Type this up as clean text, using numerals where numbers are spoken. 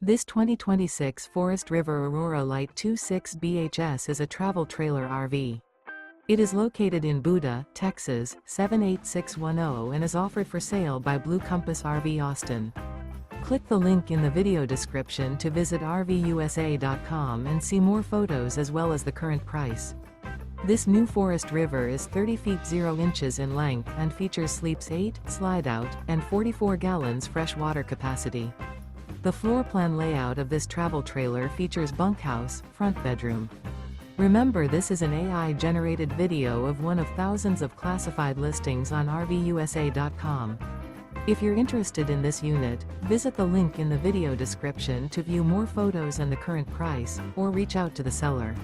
This 2026 Forest River Aurora Light 26 BHS is a travel trailer RV. It is located in Buda, Texas, 78610 and is offered for sale by Blue Compass RV Austin. Click the link in the video description to visit RVUSA.com and see more photos as well as the current price. This new Forest River is 30 feet 0 inches in length and features sleeps 8, slide-out, and 44 gallons fresh water capacity. The floor plan layout of this travel trailer features bunkhouse, front bedroom. Remember, this is an AI-generated video of one of thousands of classified listings on RVUSA.com. If you're interested in this unit, visit the link in the video description to view more photos and the current price, or reach out to the seller.